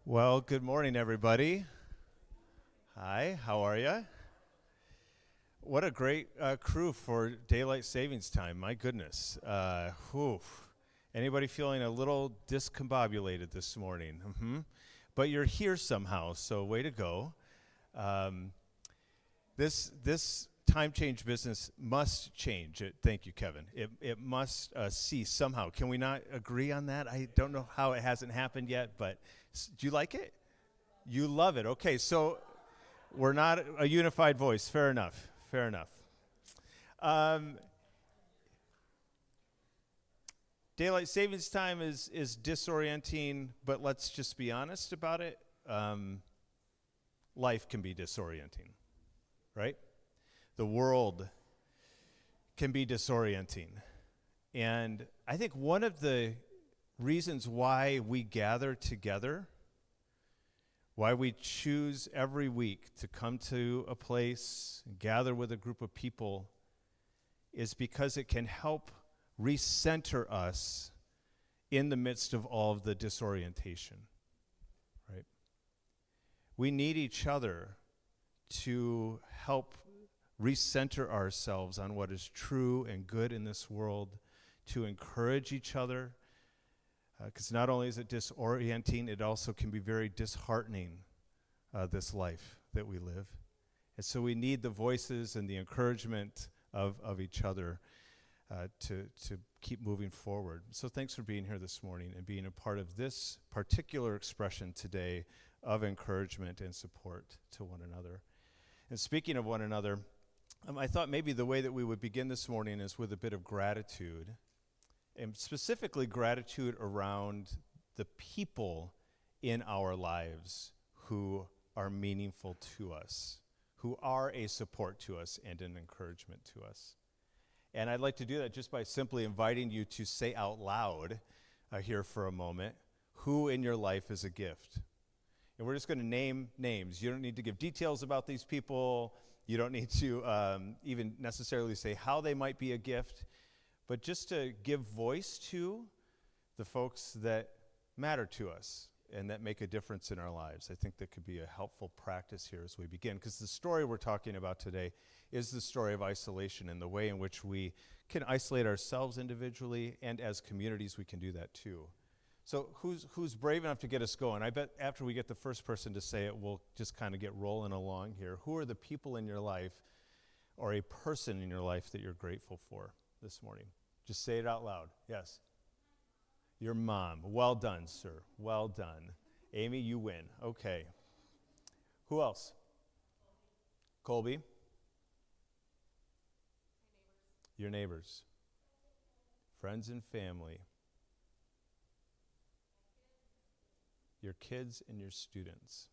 Well, good morning, everybody. Hi, how are you? What a great crew for daylight savings time. My goodness. Whew. Anybody feeling a little discombobulated this morning? But you're here somehow, so way to go. Um, this time change business must change. Thank you, Kevin. It must cease somehow. Can we not agree on that? I don't know how it hasn't happened yet, but do you like it? You love it. Okay, so we're not a unified voice. Fair enough. Fair enough. Um, Daylight savings time is disorienting, but let's just be honest about it. Life can be disorienting, right? The world can be disorienting. And I think one of the reasons why we gather together, why we choose every week to come to a place, gather with a group of people, is because it can help recenter us in the midst of all of the disorientation, right? We need each other to help recenter ourselves on what is true and good in this world, to encourage each other, because not only is it disorienting, it also can be very disheartening, this life that we live. And so we need the voices and the encouragement of each other to keep moving forward. So thanks for being here this morning and being a part of this particular expression today of encouragement and support to one another. And speaking of one another, I thought maybe the way that we would begin this morning is with a bit of gratitude, and specifically gratitude around the people in our lives who are meaningful to us, who are a support to us and an encouragement to us. And I'd like to do that just by simply inviting you to say out loud here for a moment, who in your life is a gift? And we're just going to name names. You don't need to give details about these people. You don't need to even necessarily say how they might be a gift, but just to give voice to the folks that matter to us and that make a difference in our lives. I think that could be a helpful practice here as we begin, because the story we're talking about today is the story of isolation and the way in which we can isolate ourselves individually, and as communities we can do that too. So who's brave enough to get us going? I bet after we get the first person to say it, we'll just kind of get rolling along here. Who are the people in your life or a person in your life that you're grateful for this morning? Just say it out loud. Yes. Your mom. Well done, sir. Well done. Amy, you win. Okay. Who else? Colby. Your neighbors. Friends and family. Your kids and your students.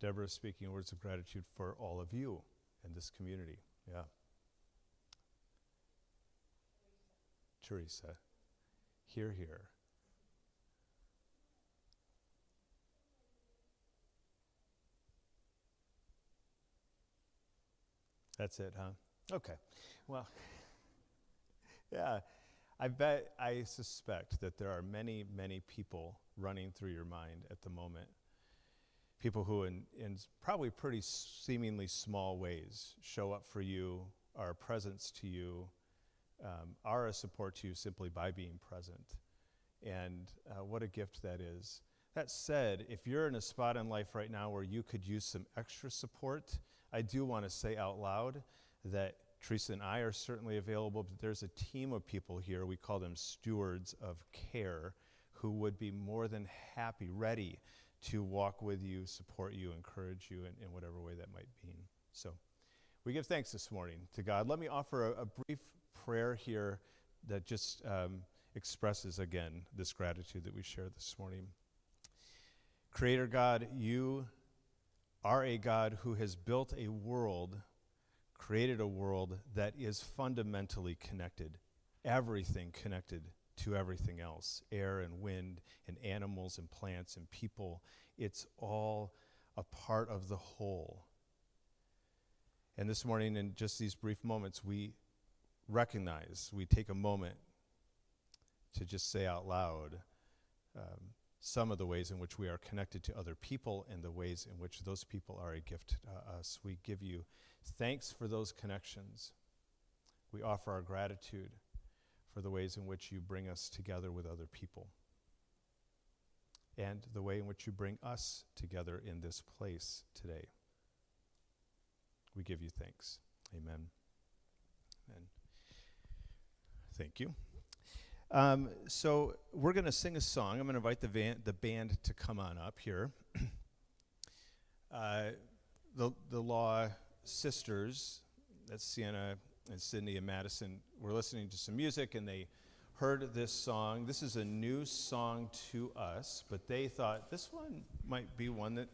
Deborah is speaking words of gratitude for all of you and this community. Yeah. Teresa. Hear, hear. That's it, huh? Okay. Well, yeah. I suspect that there are many, many people running through your mind at the moment. People who in probably pretty seemingly small ways show up for you, are a presence to you, are a support to you simply by being present. And what a gift that is. That said, if you're in a spot in life right now where you could use some extra support, I do want to say out loud that Teresa and I are certainly available, but there's a team of people here, we call them stewards of care, who would be more than happy, ready to walk with you, support you, encourage you in whatever way that might be. So we give thanks this morning to God. Let me offer a brief prayer here that just expresses, again, this gratitude that we share this morning. Creator God, you are a God who has built a world, created a world that is fundamentally connected, everything connected to everything else, air and wind and animals and plants and people. It's all a part of the whole. And this morning, in just these brief moments, we take a moment to just say out loud some of the ways in which we are connected to other people and the ways in which those people are a gift to us. We give you thanks for those connections. We offer our gratitude for the ways in which you bring us together with other people and the way in which you bring us together in this place today. We give you thanks. Amen. Amen. Thank you. So we're going to sing a song. I'm going to invite the band to come on up here. The Law Sisters, that's Sienna and Sydney and Madison, were listening to some music and they heard this song. This is a new song to us, but they thought this one might be one that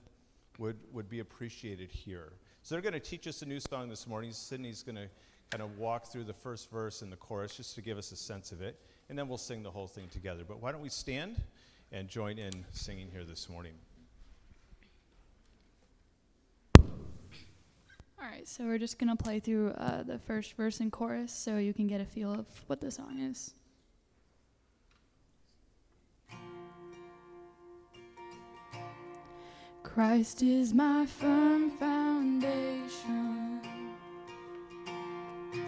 would be appreciated here. So they're going to teach us a new song this morning. Sydney's going to kind of walk through the first verse and the chorus just to give us a sense of it, and then we'll sing the whole thing together. But why don't we stand and join in singing here this morning? All right, so we're just going to play through the first verse and chorus so you can get a feel of what the song is. Christ is my firm foundation, the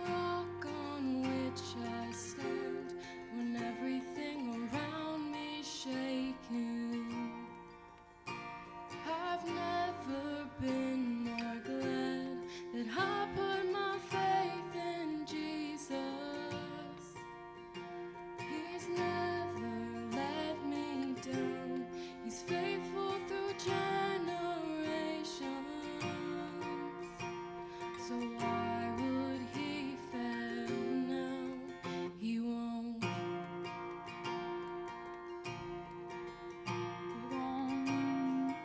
rock on which I stand when everything around me is shaking. I've never been more glad that I put my faith in Jesus. He's never let me down. He's faithful through generations. So why would he fail now? He won't. He won't.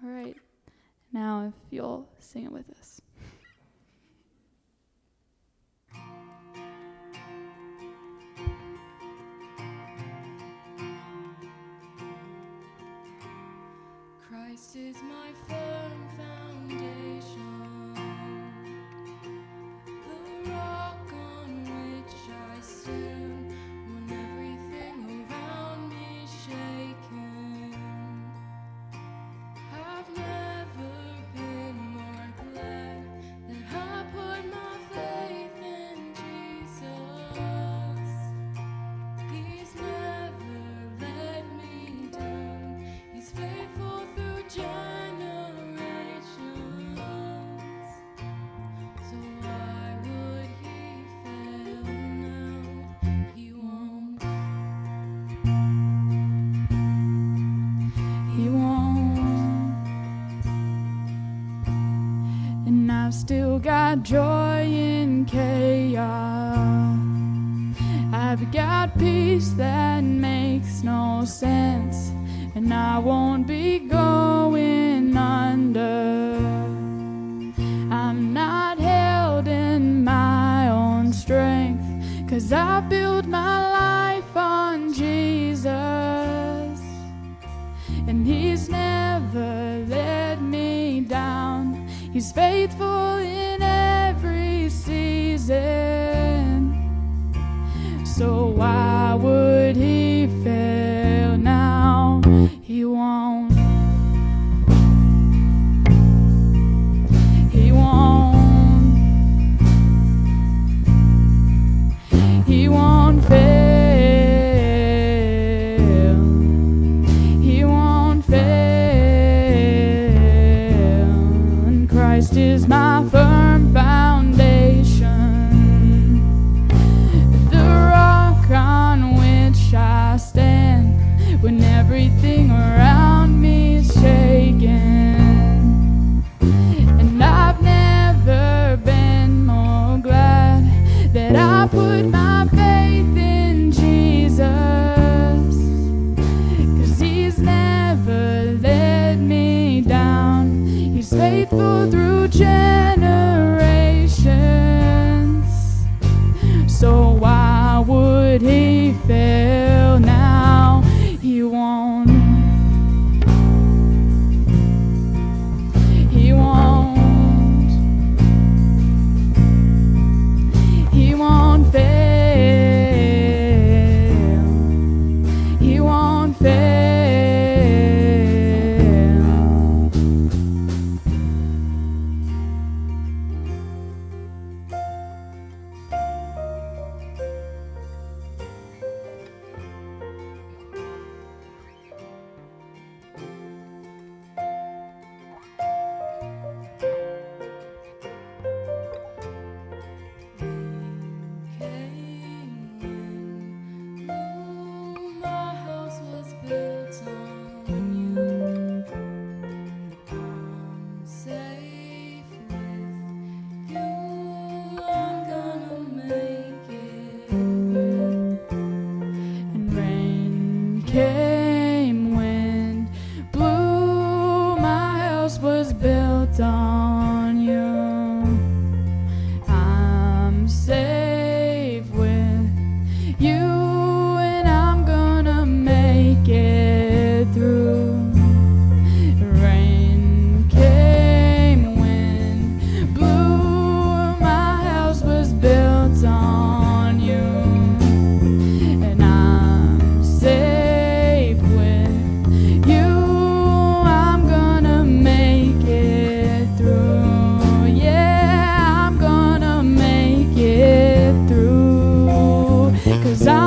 All right. Now if you'll sing it with us. Christ is my firm foundation, the rock on which I stand when everything around me is shaking. I've never been more glad that I put my faith in Jesus. He's never let me down. He's faithful through generations. So why would he fail now? He won't. He won't. And I've still got joy in chaos. I've got peace that makes no sense, and I won't be going under. I'm not held in my own strength, 'cause I build my life on Jesus. And he's never let me down. He's faithful in every season. So why would he fail now? He won't. He won't. He won't.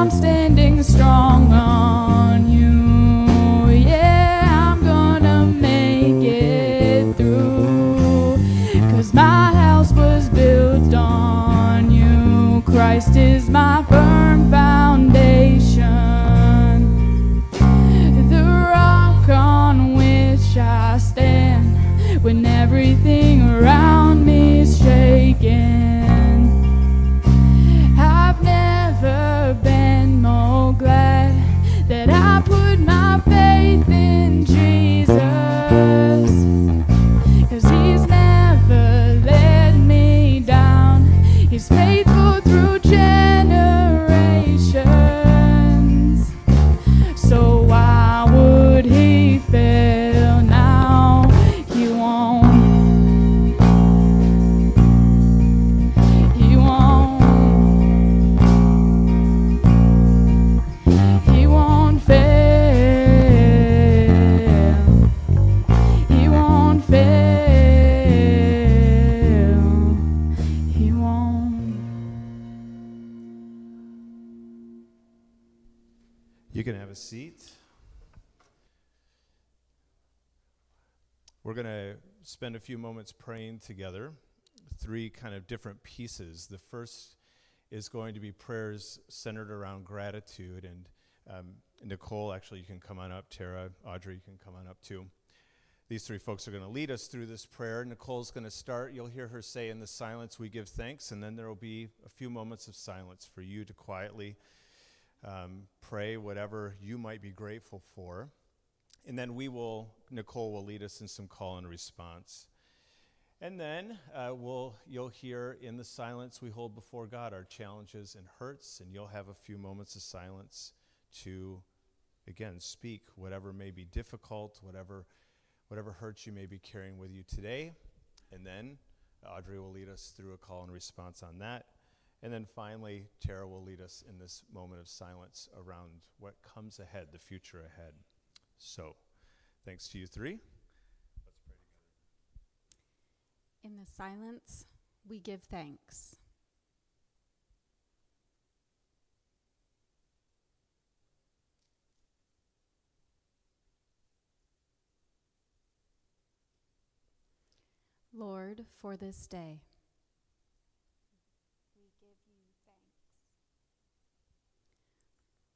I'm standing strong on you. Yeah, I'm gonna make it through. 'Cause my house was built on you. Christ is my firm foundation, the rock on which I stand when everything around me is shaking. I've never been more glad that I put my faith in Jesus, 'cause he's never let me down. He's faithful through generations. So why would he fail now? He won't. He won't. He won't fail. He won't fail. He won't. You can have a seat. We're going to spend a few moments praying together. 3 kind of different pieces. The first is going to be prayers centered around gratitude. And Nicole, actually, you can come on up. Tara, Audrey, you can come on up too. These 3 folks are going to lead us through this prayer. Nicole's going to start. You'll hear her say, "In the silence we give thanks," and then there will be a few moments of silence for you to quietly pray whatever you might be grateful for. And then Nicole will lead us in some call and response. And then you'll hear in the silence we hold before God our challenges and hurts, and you'll have a few moments of silence to, again, speak whatever may be difficult, whatever hurts you may be carrying with you today. And then Audrey will lead us through a call and response on that. And then finally, Tara will lead us in this moment of silence around what comes ahead, the future ahead. So, thanks to you 3. Let's pray together. In the silence, we give thanks. Lord, for this day, we give you thanks.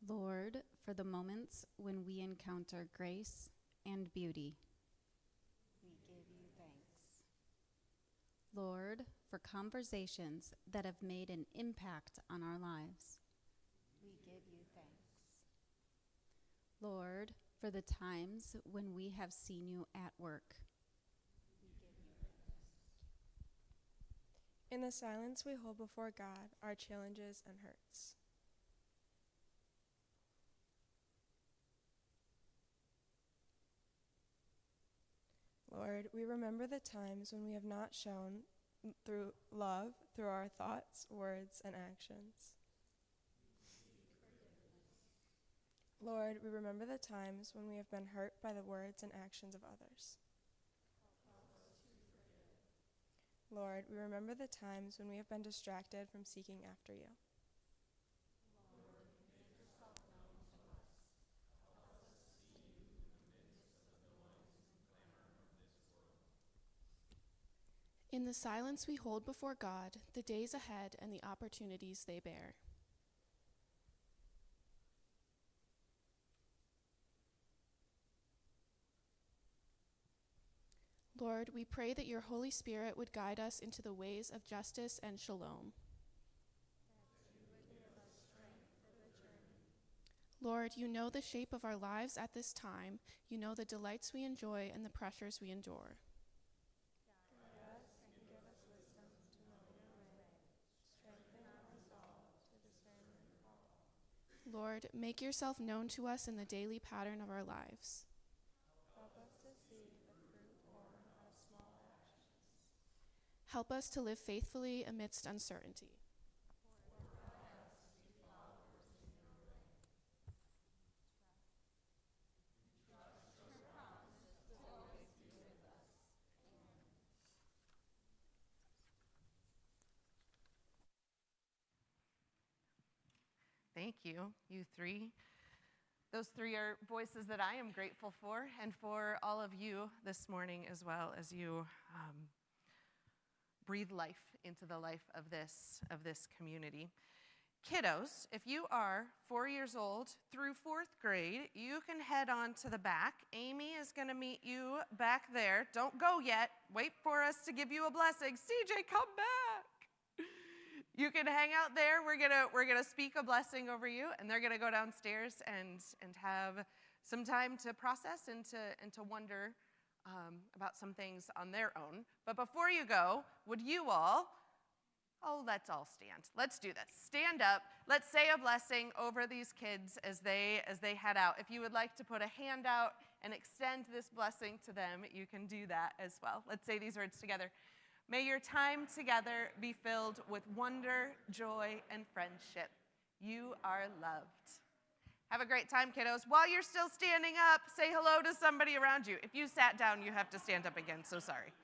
Lord, for the moments when we encounter grace and beauty, we give you thanks. Lord, for conversations that have made an impact on our lives, we give you thanks. Lord, for the times when we have seen you at work, we give you thanks. In the silence we hold before God our challenges and hurts. Lord, we remember the times when we have not shown through love, through our thoughts, words, and actions. Lord, we remember the times when we have been hurt by the words and actions of others. Lord, we remember the times when we have been distracted from seeking after you. In the silence we hold before God, the days ahead and the opportunities they bear. Lord, we pray that your Holy Spirit would guide us into the ways of justice and shalom. Lord, you know the shape of our lives at this time. You know the delights we enjoy and the pressures we endure. Lord, make yourself known to us in the daily pattern of our lives. Help us to live faithfully amidst uncertainty. Thank you, you three. Those three are voices that I am grateful for, and for all of you this morning as well, as you breathe life into the life of this community. Kiddos, if you are 4 years old through 4th grade, you can head on to the back. Amy is going to meet you back there. Don't go yet. Wait for us to give you a blessing. CJ, come back. You can hang out there. We're gonna speak a blessing over you, and they're gonna go downstairs and have some time to process and to wonder about some things on their own. But before you go, would you all? Oh, let's all stand. Let's do this. Stand up. Let's say a blessing over these kids as they head out. If you would like to put a hand out and extend this blessing to them, you can do that as well. Let's say these words together. May your time together be filled with wonder, joy, and friendship. You are loved. Have a great time, kiddos. While you're still standing up, say hello to somebody around you. If you sat down, you have to stand up again, so sorry.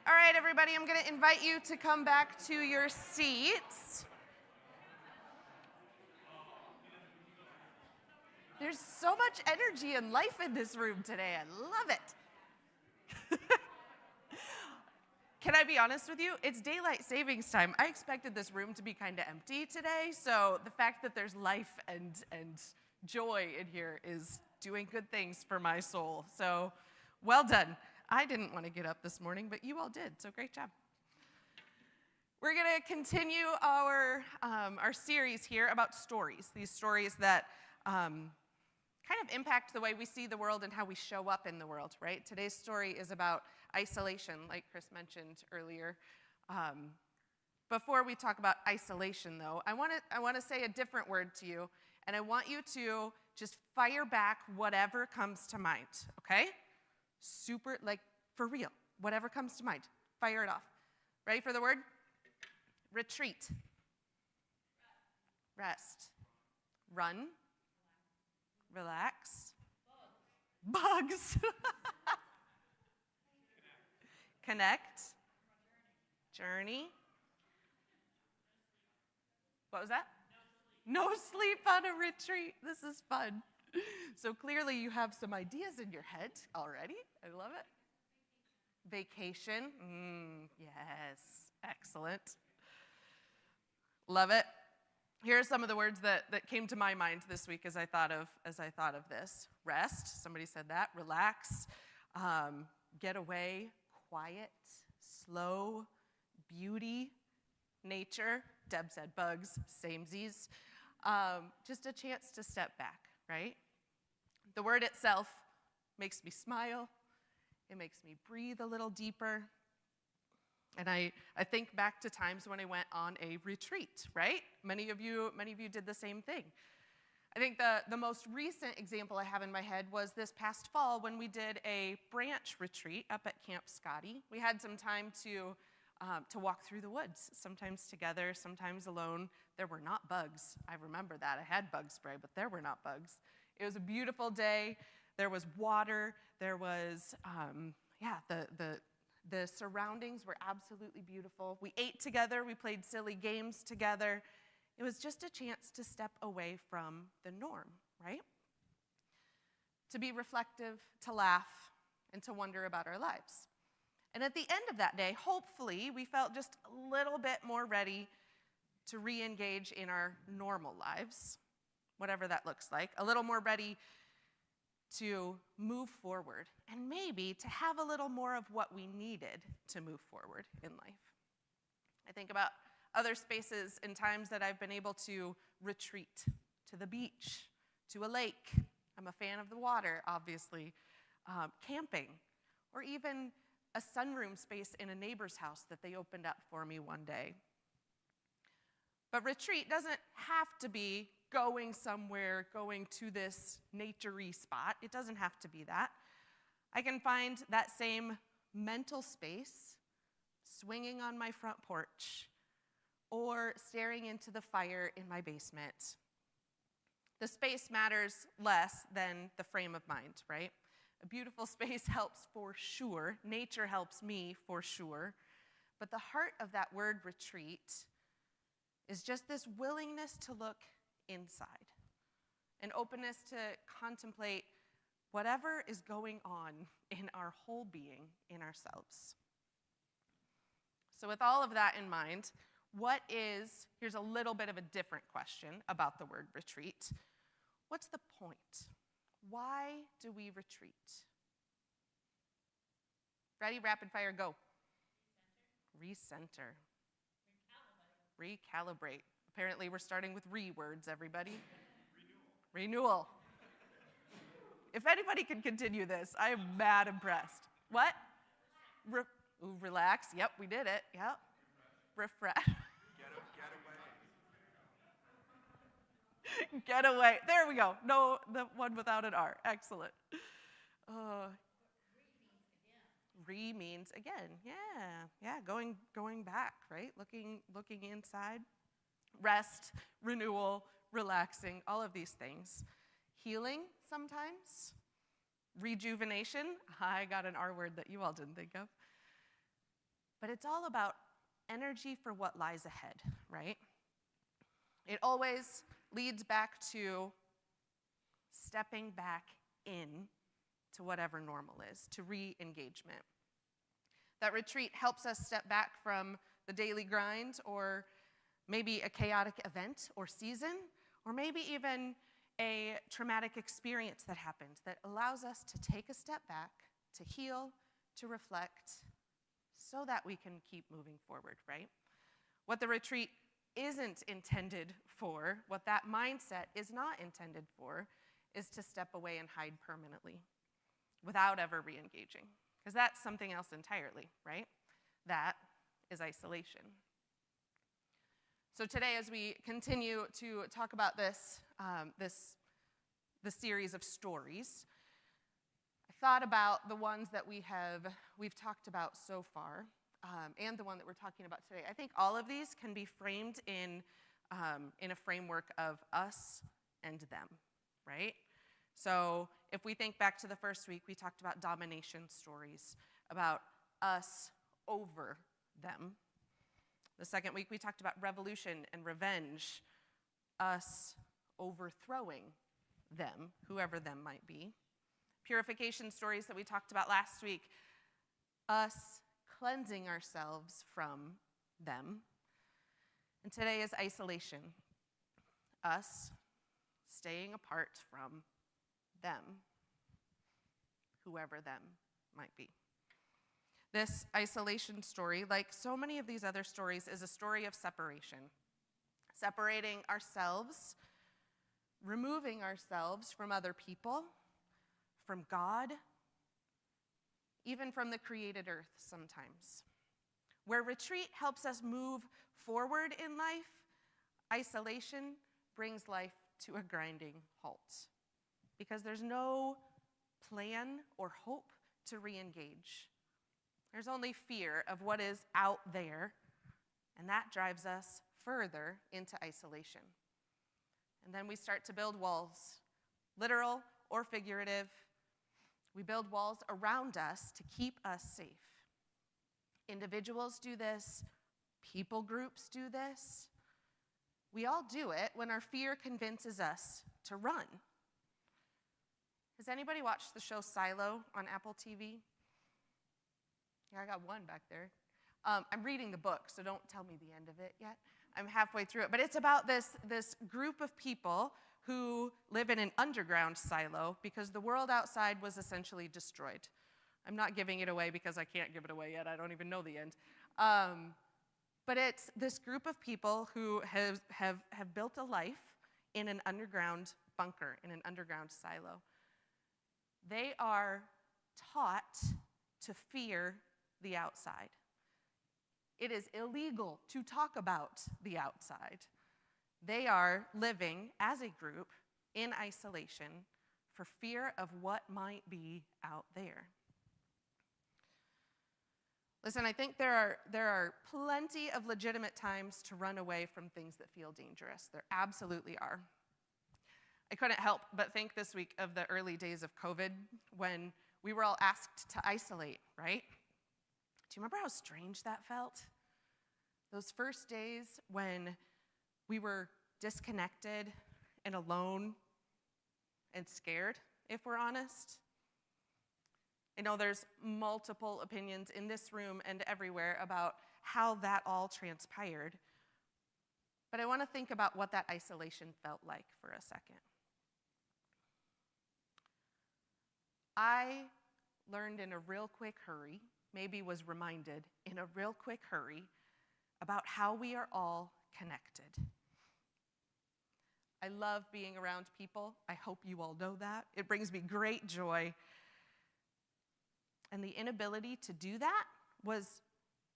All right, everybody, I'm going to invite you to come back to your seats. There's so much energy and life in this room today. I love it. Can I be honest with you? It's daylight savings time. I expected this room to be kind of empty today, so the fact that there's life and joy in here is doing good things for my soul. So, well done. I didn't want to get up this morning, but you all did, so great job. We're going to continue our series here about stories, these stories that kind of impact the way we see the world and how we show up in the world, right? Today's story is about isolation, like Chris mentioned earlier. Before we talk about isolation, though, I want to say a different word to you, and I want you to just fire back whatever comes to mind, okay? Super, like, for real, whatever comes to mind, fire it off. Ready for the word? Retreat. Rest. Run. Relax. Bugs. Connect. Journey. What was that? No sleep on a retreat. This is fun. So clearly you have some ideas in your head already. I love it. Vacation. Yes. Excellent. Love it. Here are some of the words that came to my mind this week as I thought of this. Rest, somebody said that. Relax, get away, quiet, slow, beauty, nature. Deb said bugs, samesies. Just a chance to step back, right? The word itself makes me smile. It makes me breathe a little deeper. And I think back to times when I went on a retreat, right? Many of you did the same thing. I think the most recent example I have in my head was this past fall when we did a branch retreat up at Camp Scotty. We had some time to walk through the woods, sometimes together, sometimes alone. There were not bugs. I remember that. I had bug spray, but there were not bugs. It was a beautiful day. There was water. There was, the surroundings were absolutely beautiful. We ate together. We played silly games together. It was just a chance to step away from the norm, right? To be reflective, to laugh, and to wonder about our lives. And at the end of that day, hopefully, we felt just a little bit more ready to re-engage in our normal lives, whatever that looks like, a little more ready to move forward, and maybe to have a little more of what we needed to move forward in life. I think about other spaces and times that I've been able to retreat to the beach, to a lake. I'm a fan of the water, obviously. Camping, or even a sunroom space in a neighbor's house that they opened up for me one day. But retreat doesn't have to be going somewhere, going to this nature-y spot. It doesn't have to be that. I can find that same mental space swinging on my front porch or staring into the fire in my basement. The space matters less than the frame of mind, right? A beautiful space helps for sure. Nature helps me for sure. But the heart of that word retreat is just this willingness to look inside, an openness to contemplate whatever is going on in our whole being, in ourselves. So with all of that in mind, here's a little bit of a different question about the word retreat. What's the point? Why do we retreat? Ready, rapid fire, go. Recenter. Recalibrate. Apparently we're starting with words, everybody. Renewal. If anybody can continue this, I am mad impressed. What? Relax. Yep, we did it. Yep. Refresh. Get away. There we go. No, the one without an R. Excellent. Re means again. Yeah. Going back, right? Looking inside. Rest, renewal, relaxing, all of these things. Healing sometimes. Rejuvenation. I got an R word that you all didn't think of. But it's all about energy for what lies ahead, right? It always leads back to stepping back in to whatever normal is, to re-engagement. That retreat helps us step back from the daily grind, or maybe a chaotic event or season, or maybe even a traumatic experience that happened that allows us to take a step back, to heal, to reflect, so that we can keep moving forward, right? What the retreat isn't intended for, what that mindset is not intended for, is to step away and hide permanently without ever re-engaging. Because that's something else entirely, right? That is isolation. So today, as we continue to talk about the series of stories, I thought about the ones that we've talked about so far, and the one that we're talking about today. I think all of these can be framed in a framework of us and them, right? So if we think back to the first week, we talked about domination stories, about us over them. The second week, we talked about revolution and revenge, us overthrowing them, whoever them might be. Purification stories that we talked about last week, us cleansing ourselves from them. And today is isolation, us staying apart from them, whoever them might be. This isolation story, like so many of these other stories, is a story of separation. Separating ourselves, removing ourselves from other people, from God, even from the created earth sometimes. Where retreat helps us move forward in life, isolation brings life to a grinding halt. Because there's no plan or hope to re-engage. There's only fear of what is out there, and that drives us further into isolation. And then we start to build walls, literal or figurative. We build walls around us to keep us safe. Individuals do this, people groups do this. We all do it when our fear convinces us to run. Has anybody watched the show Silo on Apple TV? Yeah, I got one back there. I'm reading the book, so don't tell me the end of it yet. I'm halfway through it. But it's about this group of people who live in an underground silo because the world outside was essentially destroyed. I'm not giving it away because I can't give it away yet. I don't even know the end. But it's this group of people who have built a life in an underground bunker, in an underground silo. They are taught to fear the outside. It is illegal to talk about the outside. They are living as a group in isolation for fear of what might be out there. Listen, I think there are plenty of legitimate times to run away from things that feel dangerous. There absolutely are. I couldn't help but think this week of the early days of COVID when we were all asked to isolate, right? Do you remember how strange that felt? Those first days when we were disconnected and alone and scared, if we're honest. I know there's multiple opinions in this room and everywhere about how that all transpired, but I want to think about what that isolation felt like for a second. I learned in a real quick hurry, maybe was reminded in a real quick hurry, about how we are all connected. I love being around people. I hope you all know that. It brings me great joy. And the inability to do that was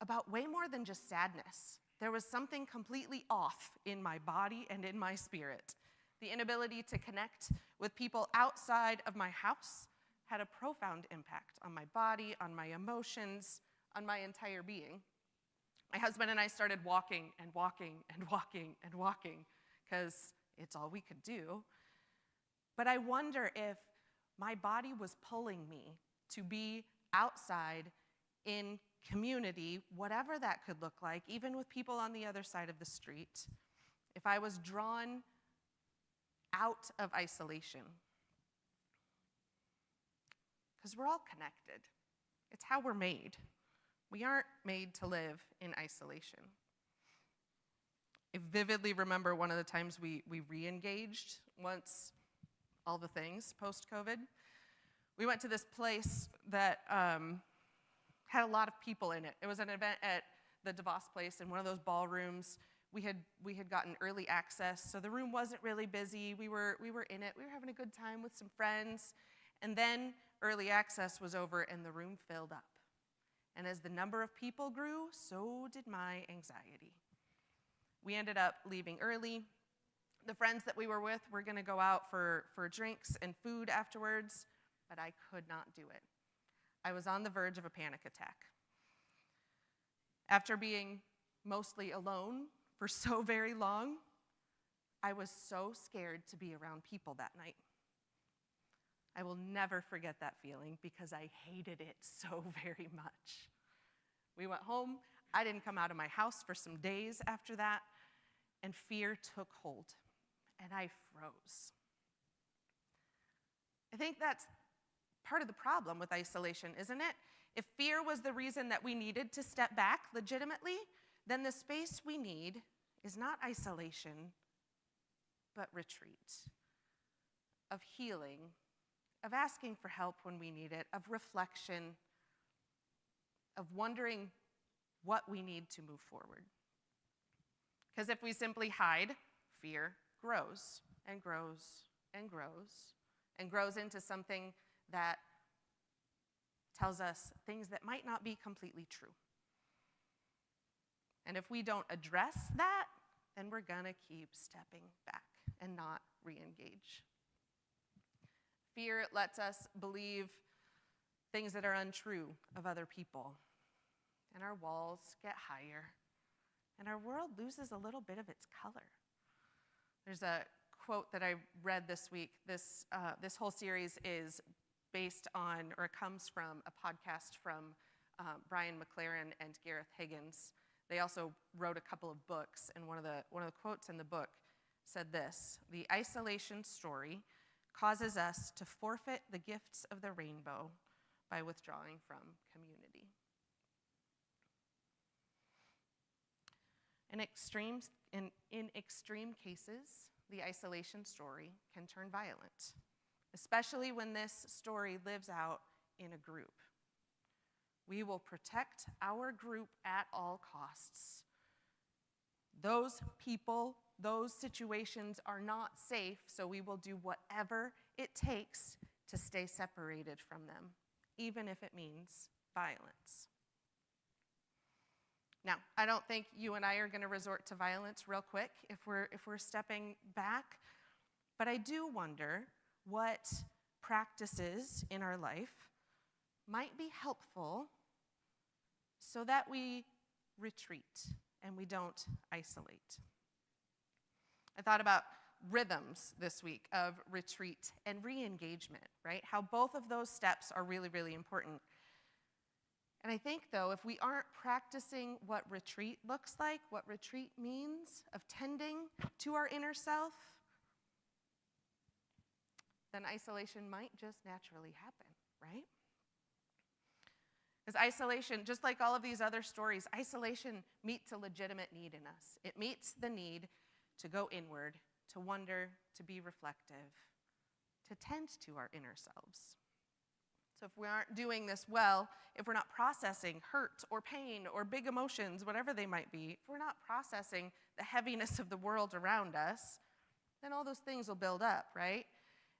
about way more than just sadness. There was something completely off in my body and in my spirit. The inability to connect with people outside of my house had a profound impact on my body, on my emotions, on my entire being. My husband and I started walking and walking and walking and walking because it's all we could do. But I wonder if my body was pulling me to be outside in community, whatever that could look like, even with people on the other side of the street, if I was drawn out of isolation. Because we're all connected. It's how we're made. We aren't made to live in isolation. I vividly remember one of the times we re-engaged once all the things post-COVID. We went to this place that had a lot of people in it. It was an event at the DeVos place in one of those ballrooms. We had gotten early access, so the room wasn't really busy. We were in it. We were having a good time with some friends. And then early access was over and the room filled up. And as the number of people grew, so did my anxiety. We ended up leaving early. The friends that we were with were going to go out for drinks and food afterwards, but I could not do it. I was on the verge of a panic attack. After being mostly alone for so very long, I was so scared to be around people that night. I will never forget that feeling because I hated it so very much. We went home. I didn't come out of my house for some days after that, and fear took hold, and I froze. I think that's part of the problem with isolation, isn't it? If fear was the reason that we needed to step back legitimately, then the space we need is not isolation, but retreat, of healing, of asking for help when we need it, of reflection, of wondering what we need to move forward. Because if we simply hide, fear grows and grows and grows and grows into something that tells us things that might not be completely true. And if we don't address that, then we're gonna keep stepping back and not re-engage. Fear lets us believe things that are untrue of other people, and our walls get higher, and our world loses a little bit of its color. There's a quote that I read this week. This whole series is based on, or comes from, a podcast from Brian McLaren and Gareth Higgins. They also wrote a couple of books, and one of the quotes in the book said this: "The isolation story causes us to forfeit the gifts of the rainbow by withdrawing from community." In extreme cases, the isolation story can turn violent, especially when this story lives out in a group. We will protect our group at all costs. Those people, those situations are not safe, so we will do whatever it takes to stay separated from them, even if it means violence. Now, I don't think you and I are going to resort to violence real quick if we're stepping back, but I do wonder what practices in our life might be helpful so that we retreat and we don't isolate. I thought about rhythms this week of retreat and re-engagement, right? How both of those steps are really, really important. And I think, though, if we aren't practicing what retreat looks like, what retreat means, of tending to our inner self, then isolation might just naturally happen, right? Because isolation, just like all of these other stories, isolation meets a legitimate need in us. It meets the need to go inward, to wonder, to be reflective, to tend to our inner selves. So if we aren't doing this well, if we're not processing hurt or pain or big emotions, whatever they might be, if we're not processing the heaviness of the world around us, then all those things will build up, right?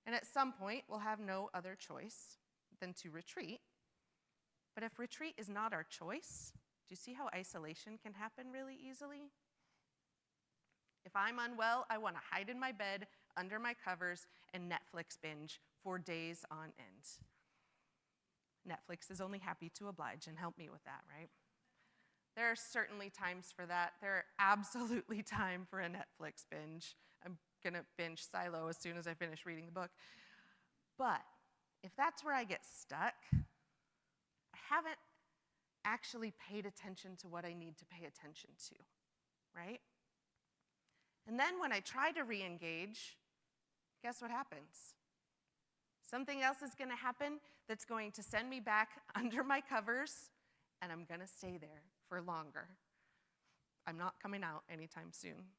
And at some point, we'll have no other choice than to retreat. But if retreat is not our choice, do you see how isolation can happen really easily? If I'm unwell, I want to hide in my bed, under my covers, and Netflix binge for days on end. Netflix is only happy to oblige and help me with that, right? There are certainly times for that. There are absolutely time for a Netflix binge. I'm going to binge Silo as soon as I finish reading the book. But if that's where I get stuck, I haven't actually paid attention to what I need to pay attention to, right? And then when I try to re-engage, guess what happens? Something else is going to happen that's going to send me back under my covers, and I'm going to stay there for longer. I'm not coming out anytime soon.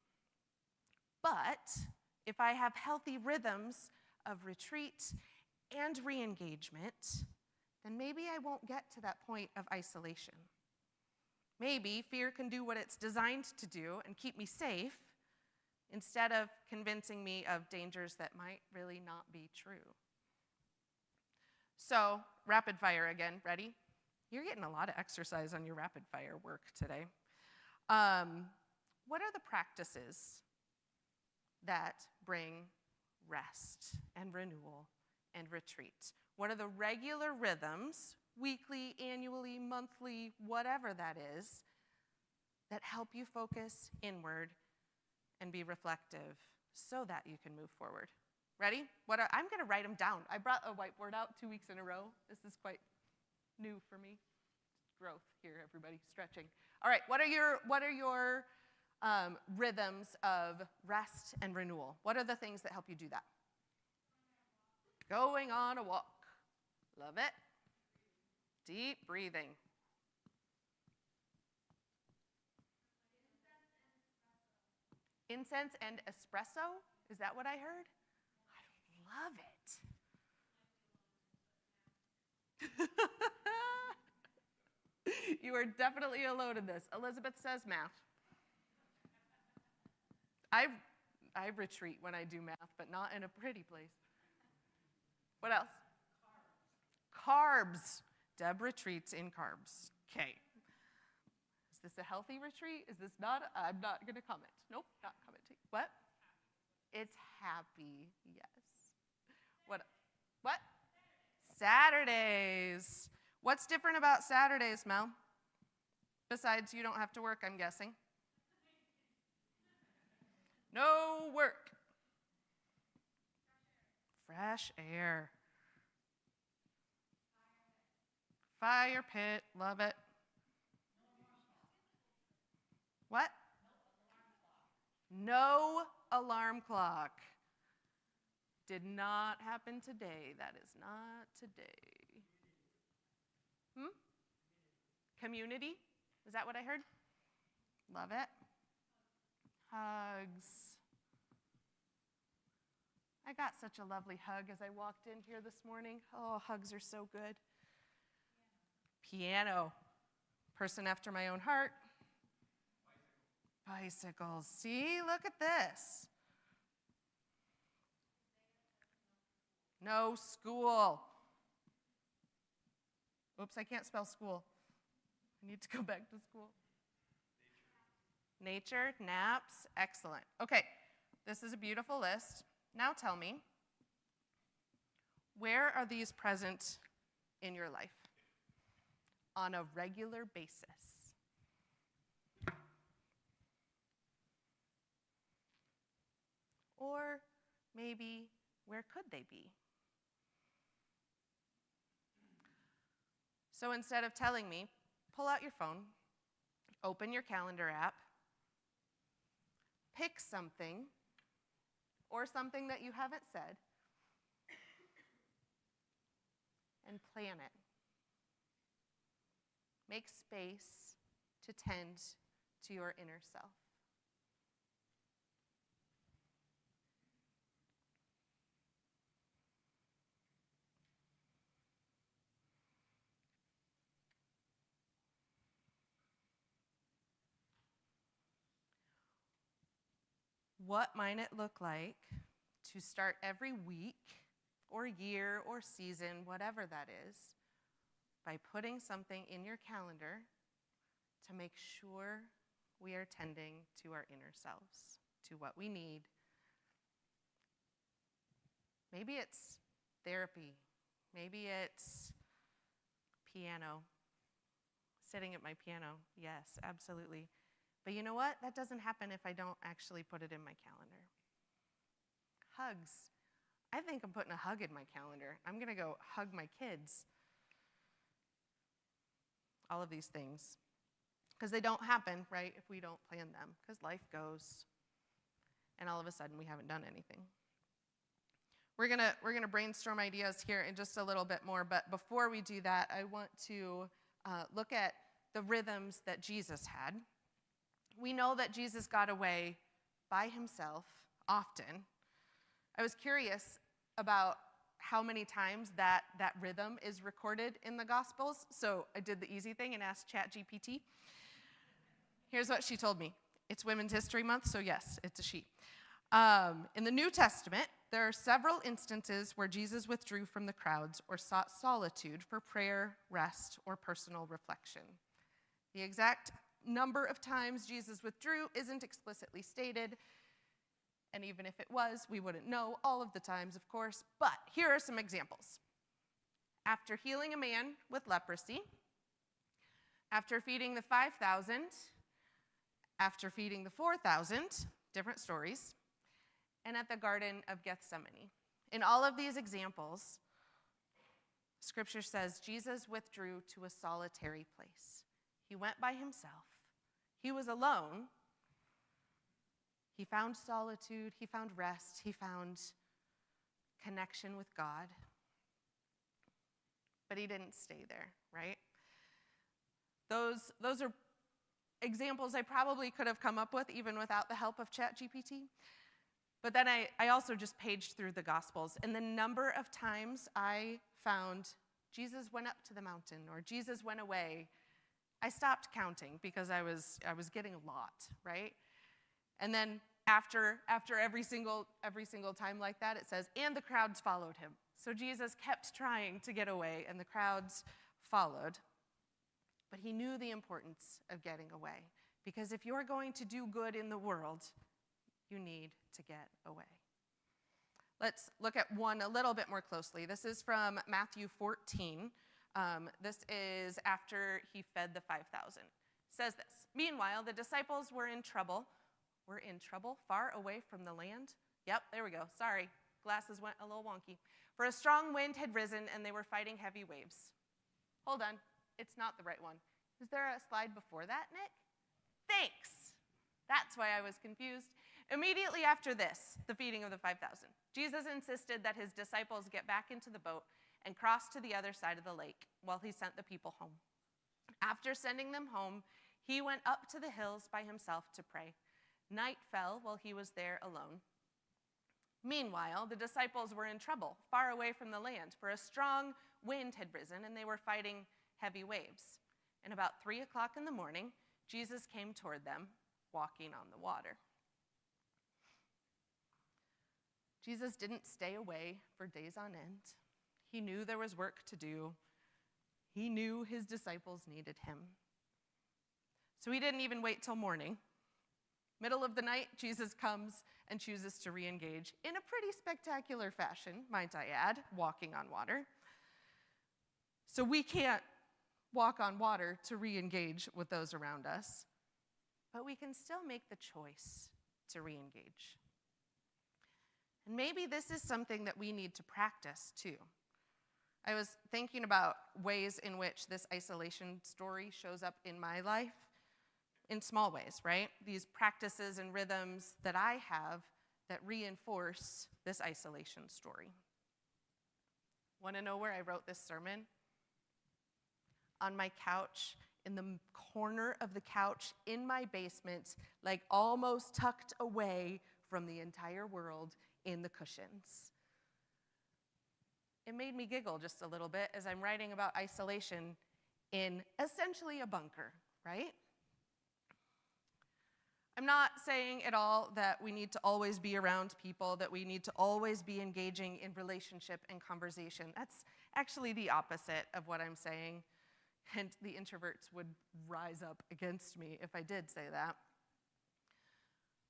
But if I have healthy rhythms of retreat and re-engagement, then maybe I won't get to that point of isolation. Maybe fear can do what it's designed to do and keep me safe instead of convincing me of dangers that might really not be true. So, rapid fire again, ready? You're getting a lot of exercise on your rapid fire work today. What are the practices that bring rest and renewal and retreat? What are the regular rhythms, weekly, annually, monthly, whatever that is, that help you focus inward and be reflective so that you can move forward? Ready? I'm going to write them down. I brought a whiteboard out 2 weeks in a row. This is quite new for me. Growth here, everybody, stretching. All right, what are your rhythms of rest and renewal? What are the things that help you do that? Going on a walk. Love it. Deep breathing. Incense and espresso? Is that what I heard? I love it. You are definitely alone in this. Elizabeth says math. I retreat when I do math, but not in a pretty place. What else? Carbs. Deb retreats in carbs. Okay. Is this a healthy retreat? Is this not? I'm not going to comment. Nope, not commenting. What? It's happy. Yes. What? Saturdays. What's different about Saturdays, Mel? Besides, you don't have to work, I'm guessing. No work. Fresh air. Fire pit, love it. What? No alarm clock. Did not happen today. That is not today. Community? Is that what I heard? Love it. Hugs. I got such a lovely hug as I walked in here this morning. Oh, hugs are so good. Piano. Person after my own heart. Bicycles. See, look at this. No school. Oops, I can't spell school. I need to go back to school. Nature, naps, excellent. Okay, this is a beautiful list. Now tell me, where are these present in your life on a regular basis? Or maybe, where could they be? So instead of telling me, pull out your phone, open your calendar app, pick something, or something that you haven't said, and plan it. Make space to tend to your inner self. What might it look like to start every week or year or season, whatever that is, by putting something in your calendar to make sure we are tending to our inner selves, to what we need? Maybe it's therapy. Maybe it's piano. Sitting at my piano. Yes, absolutely. But you know what? That doesn't happen if I don't actually put it in my calendar. Hugs. I think I'm putting a hug in my calendar. I'm going to go hug my kids. All of these things. Because they don't happen, right, if we don't plan them. Because life goes, and all of a sudden we haven't done anything. We're gonna brainstorm ideas here in just a little bit more, but before we do that, I want to look at the rhythms that Jesus had. We know that Jesus got away by himself often. I was curious about how many times that rhythm is recorded in the Gospels, so I did the easy thing and asked ChatGPT. Here's what she told me. It's Women's History Month, so yes, it's a she. In the New Testament, there are several instances where Jesus withdrew from the crowds or sought solitude for prayer, rest, or personal reflection. The exact number of times Jesus withdrew isn't explicitly stated, and even if it was, we wouldn't know all of the times, of course, but here are some examples. After healing a man with leprosy, after feeding the 5,000, after feeding the 4,000, different stories, and at the Garden of Gethsemane. In all of these examples, Scripture says Jesus withdrew to a solitary place. He went by himself. He was alone. He found solitude. He found rest. He found connection with God. But he didn't stay there, right? Those are examples I probably could have come up with even without the help of ChatGPT. But then I also just paged through the Gospels, and the number of times I found Jesus went up to the mountain or Jesus went away, I stopped counting because I was getting a lot, right? And then after every single time like that, it says, and the crowds followed him. So Jesus kept trying to get away, and the crowds followed. But he knew the importance of getting away, because if you're going to do good in the world, you need to get away. Let's look at one a little bit more closely. This is from Matthew 14. This is after he fed the 5,000. It says this, meanwhile, the disciples were in trouble, far away from the land. Yep, there we go. Sorry, glasses went a little wonky. For a strong wind had risen, and they were fighting heavy waves. Hold on, it's not the right one. Is there a slide before that, Nick? Thanks. That's why I was confused. Immediately after this, the feeding of the 5,000, Jesus insisted that his disciples get back into the boat and cross to the other side of the lake while he sent the people home. After sending them home, he went up to the hills by himself to pray. Night fell while he was there alone. Meanwhile, the disciples were in trouble, far away from the land, for a strong wind had risen, and they were fighting heavy waves. And about 3 o'clock in the morning, Jesus came toward them, walking on the water. Jesus didn't stay away for days on end. He knew there was work to do. He knew his disciples needed him. So he didn't even wait till morning. Middle of the night, Jesus comes and chooses to re-engage in a pretty spectacular fashion, might I add, walking on water. So we can't walk on water to re-engage with those around us, but we can still make the choice to re-engage. And maybe this is something that we need to practice too. I was thinking about ways in which this isolation story shows up in my life, in small ways, right? These practices and rhythms that I have that reinforce this isolation story. Want to know where I wrote this sermon? On my couch, in the corner of the couch in my basement, like almost tucked away from the entire world in the cushions. It made me giggle just a little bit as I'm writing about isolation in essentially a bunker, right? I'm not saying at all that we need to always be around people, that we need to always be engaging in relationship and conversation. That's actually the opposite of what I'm saying, and the introverts would rise up against me if I did say that.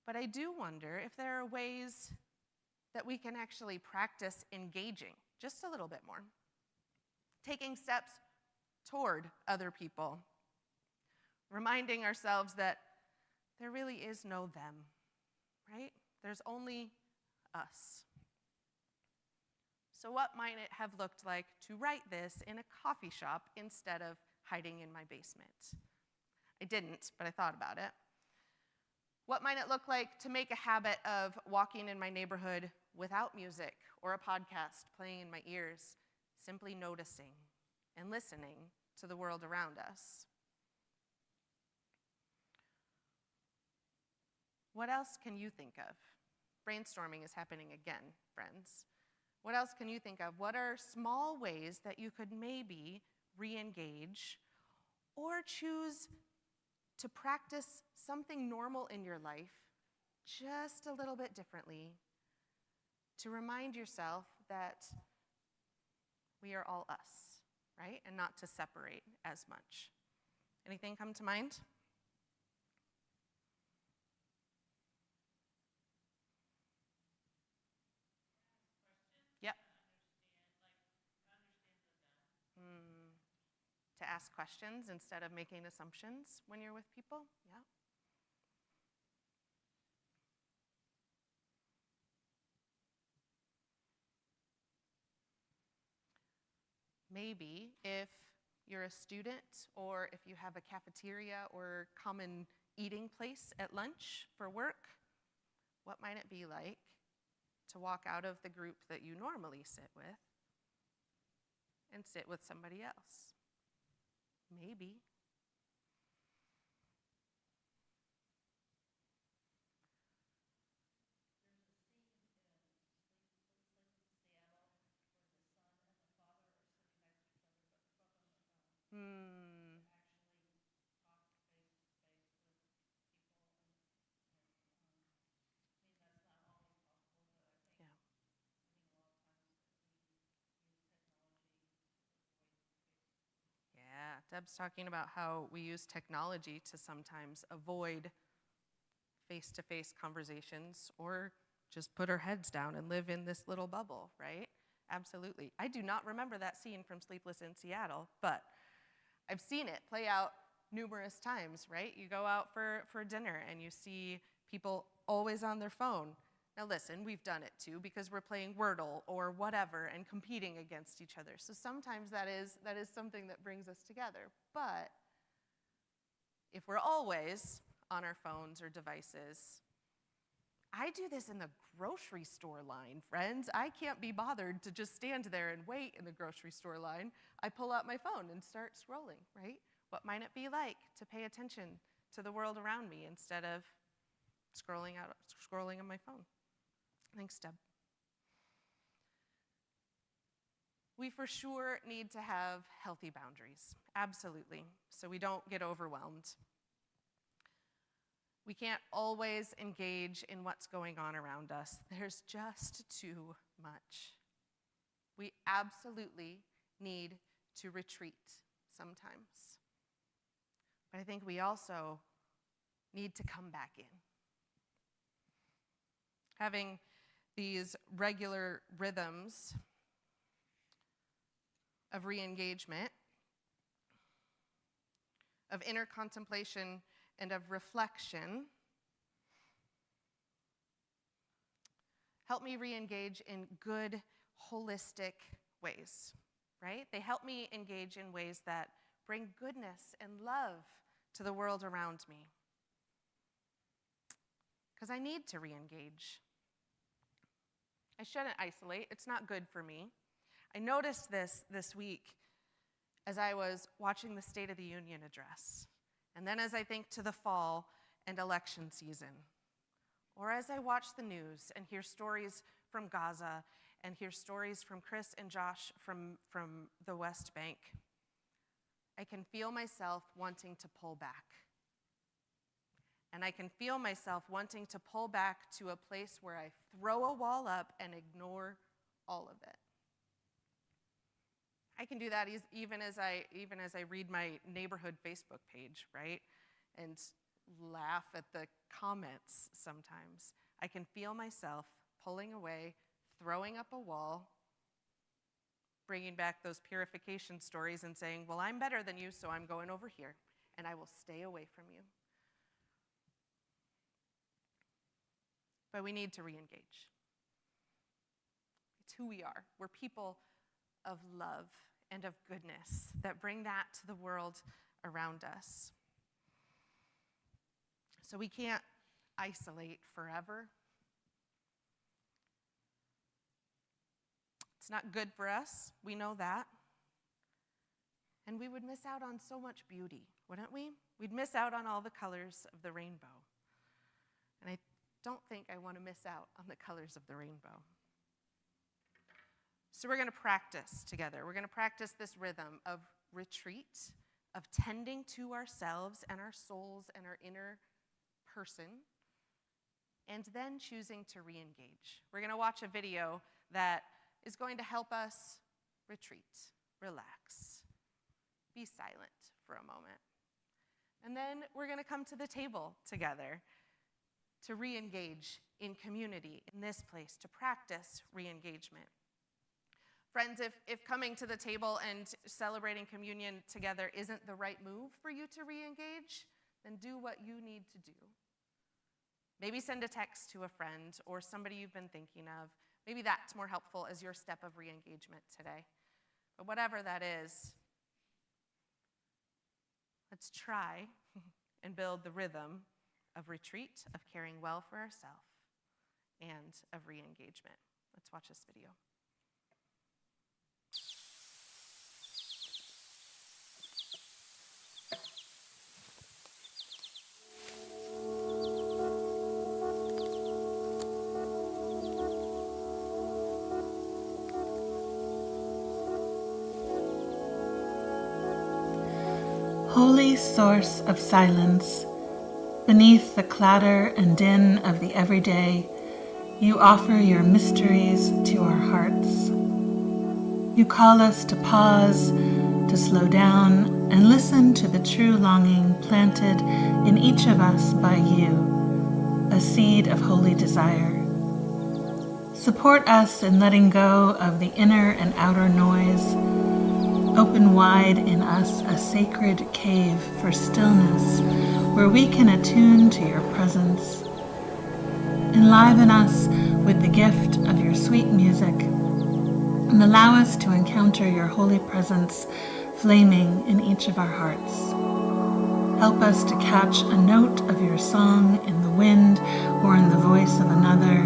But I do wonder if there are ways that we can actually practice engaging just a little bit more, taking steps toward other people, reminding ourselves that there really is no them, right? There's only us. So what might it have looked like to write this in a coffee shop instead of hiding in my basement? I didn't, but I thought about it. What might it look like to make a habit of walking in my neighborhood without music or a podcast playing in my ears, simply noticing and listening to the world around us? What else can you think of? Brainstorming is happening again, friends. What else can you think of? What are small ways that you could maybe re-engage or choose to practice something normal in your life just a little bit differently, to remind yourself that we are all us, right? And not to separate as much. Anything come to mind? Yep. To ask questions instead of making assumptions when you're with people. Yeah. Maybe if you're a student or if you have a cafeteria or common eating place at lunch for work, what might it be like to walk out of the group that you normally sit with and sit with somebody else? Maybe. Deb's talking about how we use technology to sometimes avoid face-to-face conversations or just put our heads down and live in this little bubble, right? Absolutely. I do not remember that scene from Sleepless in Seattle, but I've seen it play out numerous times, right? You go out for dinner and you see people always on their phone. Now listen, we've done it too because we're playing Wordle or whatever and competing against each other. So sometimes that is something that brings us together. But if we're always on our phones or devices, I do this in the grocery store line, friends. I can't be bothered to just stand there and wait in the grocery store line. I pull out my phone and start scrolling, right? What might it be like to pay attention to the world around me instead of scrolling on my phone? Thanks, Deb. We for sure need to have healthy boundaries, absolutely, so we don't get overwhelmed. We can't always engage in what's going on around us. There's just too much. We absolutely need to retreat sometimes. But I think we also need to come back in. Having these regular rhythms of re-engagement, of inner contemplation and of reflection help me re-engage in good, holistic ways, right? They help me engage in ways that bring goodness and love to the world around me. Because I need to re-engage. I shouldn't isolate. It's not good for me. I noticed this week as I was watching the State of the Union address. And then as I think to the fall and election season, or as I watch the news and hear stories from Gaza and hear stories from Chris and Josh from the West Bank, I can feel myself wanting to pull back. And I can feel myself wanting to pull back to a place where I throw a wall up and ignore all of it. I can do that even as I read my neighborhood Facebook page, right? And laugh at the comments sometimes. I can feel myself pulling away, throwing up a wall, bringing back those purification stories and saying, well, I'm better than you, so I'm going over here, and I will stay away from you. But we need to re-engage. It's who we are. We're people of love and of goodness that bring that to the world around us. So we can't isolate forever. It's not good for us. We know that. And we would miss out on so much beauty, wouldn't we? We'd miss out on all the colors of the rainbow. And I don't think I want to miss out on the colors of the rainbow. So we're going to practice together. We're going to practice this rhythm of retreat, of tending to ourselves and our souls and our inner person, and then choosing to re-engage. We're going to watch a video that is going to help us retreat, relax, be silent for a moment. And then we're going to come to the table together to re-engage in community in this place, to practice re-engagement. Friends, if coming to the table and celebrating communion together isn't the right move for you to re-engage, then do what you need to do. Maybe send a text to a friend or somebody you've been thinking of. Maybe that's more helpful as your step of re-engagement today. But whatever that is, let's try and build the rhythm of retreat, of caring well for ourselves, and of re-engagement. Let's watch this video. Holy source of silence, beneath the clatter and din of the everyday, you offer your mysteries to our hearts. You call us to pause, to slow down, and listen to the true longing planted in each of us by you, a seed of holy desire. Support us in letting go of the inner and outer noise. Open wide in us a sacred cave for stillness where we can attune to your presence. Enliven us with the gift of your sweet music and allow us to encounter your holy presence flaming in each of our hearts. Help us to catch a note of your song in the wind or in the voice of another,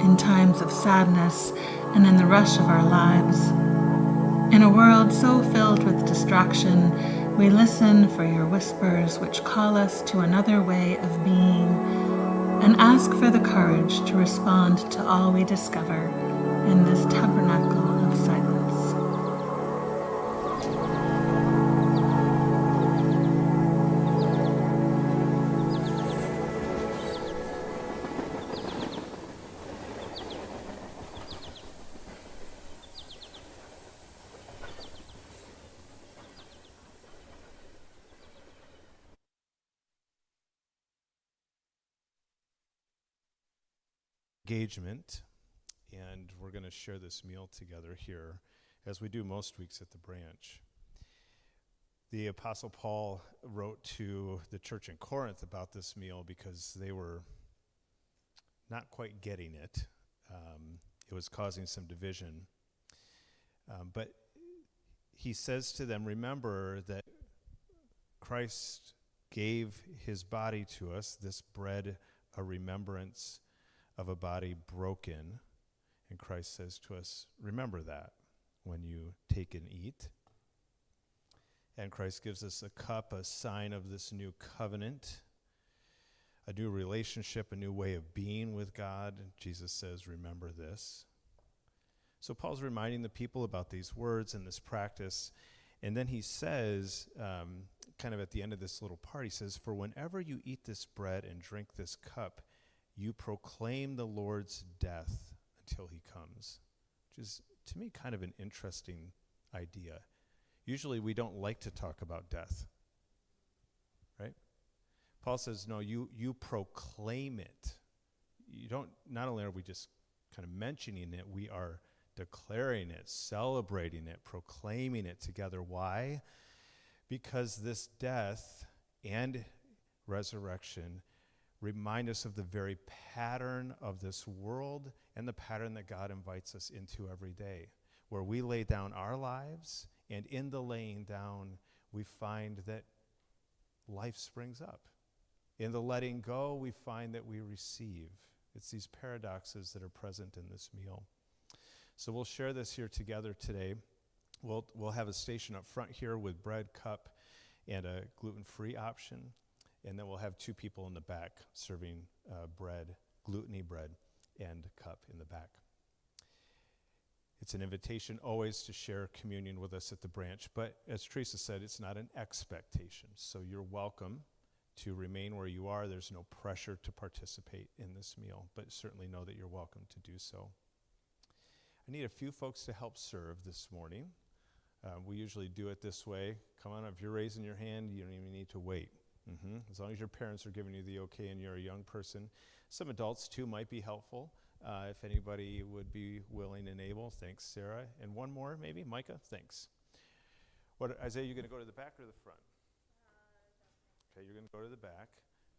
in times of sadness and in the rush of our lives. In a world so filled with distraction, we listen for your whispers which call us to another way of being and ask for the courage to respond to all we discover in this tabernacle of silence. Engagement, and we're going to share this meal together here as we do most weeks at the branch. The Apostle Paul wrote to the church in Corinth about this meal because they were not quite getting it. It was causing some division. But he says to them, remember that Christ gave his body to us, this bread, a remembrance of a body broken. And Christ says to us, remember that when you take and eat. And Christ gives us a cup, a sign of this new covenant, a new relationship, a new way of being with God. And Jesus says, remember this. So Paul's reminding the people about these words and this practice. And then he says, kind of at the end of this little part, he says, for whenever you eat this bread and drink this cup, you proclaim the Lord's death until he comes, which is, to me, kind of an interesting idea. Usually we don't like to talk about death, right? Paul says, no, you proclaim it. You don't, not only are we just kind of mentioning it, we are declaring it, celebrating it, proclaiming it together. Why? Because this death and resurrection remind us of the very pattern of this world and the pattern that God invites us into every day, where we lay down our lives, and in the laying down, we find that life springs up. In the letting go, we find that we receive. It's these paradoxes that are present in this meal. So we'll share this here together today. We'll have a station up front here with bread, cup, and a gluten-free option. And then we'll have two people in the back serving bread, gluten-y bread, and cup in the back. It's an invitation always to share communion with us at the branch. But as Teresa said, it's not an expectation. So you're welcome to remain where you are. There's no pressure to participate in this meal, but certainly know that you're welcome to do so. I need a few folks to help serve this morning. We usually do it this way. Come on, if you're raising your hand, you don't even need to wait. As long as your parents are giving you the okay and you're a young person. Some adults, too, might be helpful. If anybody would be willing and able. Thanks, Sarah. And one more, maybe? Micah? Thanks. Isaiah, you going to go to the back or the front? Okay, you're going to go to the back.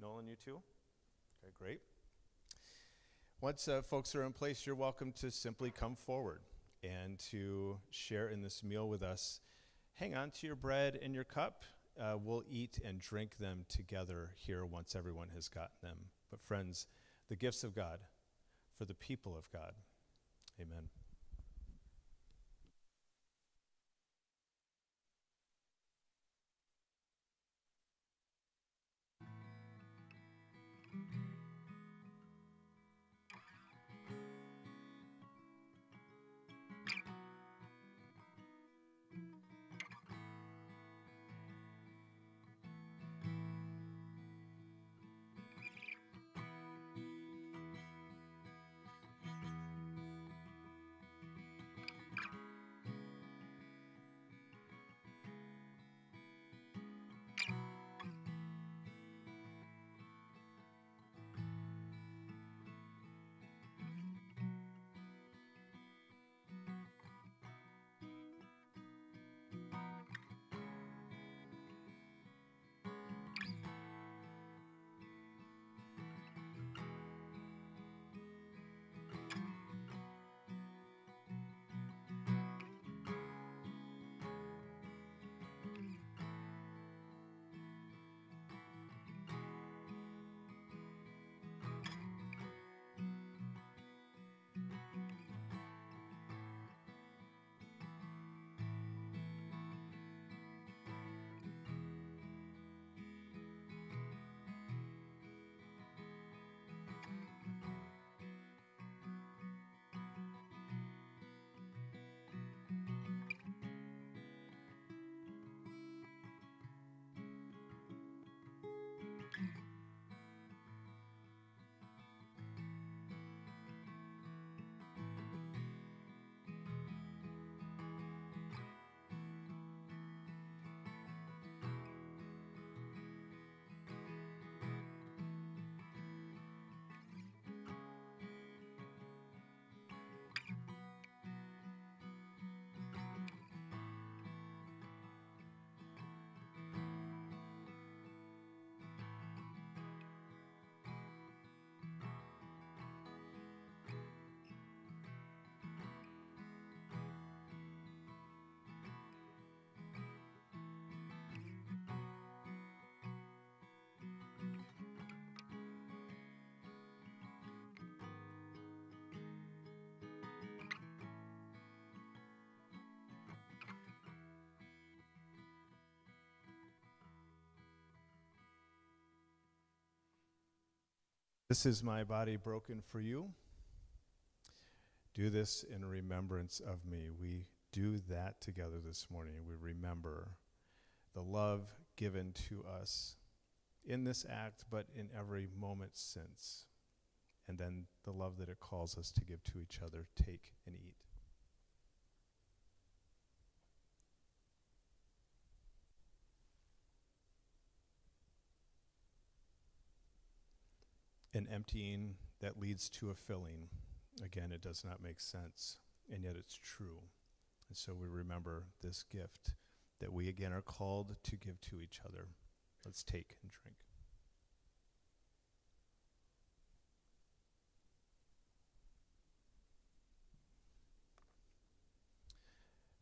Nolan, you too? Okay, great. Once folks are in place, you're welcome to simply come forward and to share in this meal with us. Hang on to your bread and your cup. We'll eat and drink them together here once everyone has gotten them. But friends, the gifts of God for the people of God. Amen. This is my body broken for you. Do this in remembrance of me. We do that together this morning. We remember the love given to us in this act, but in every moment since. And then the love that it calls us to give to each other. Take and eat. An emptying that leads to a filling. Again, it does not make sense, and yet it's true. And so we remember this gift that we again are called to give to each other. Let's take and drink.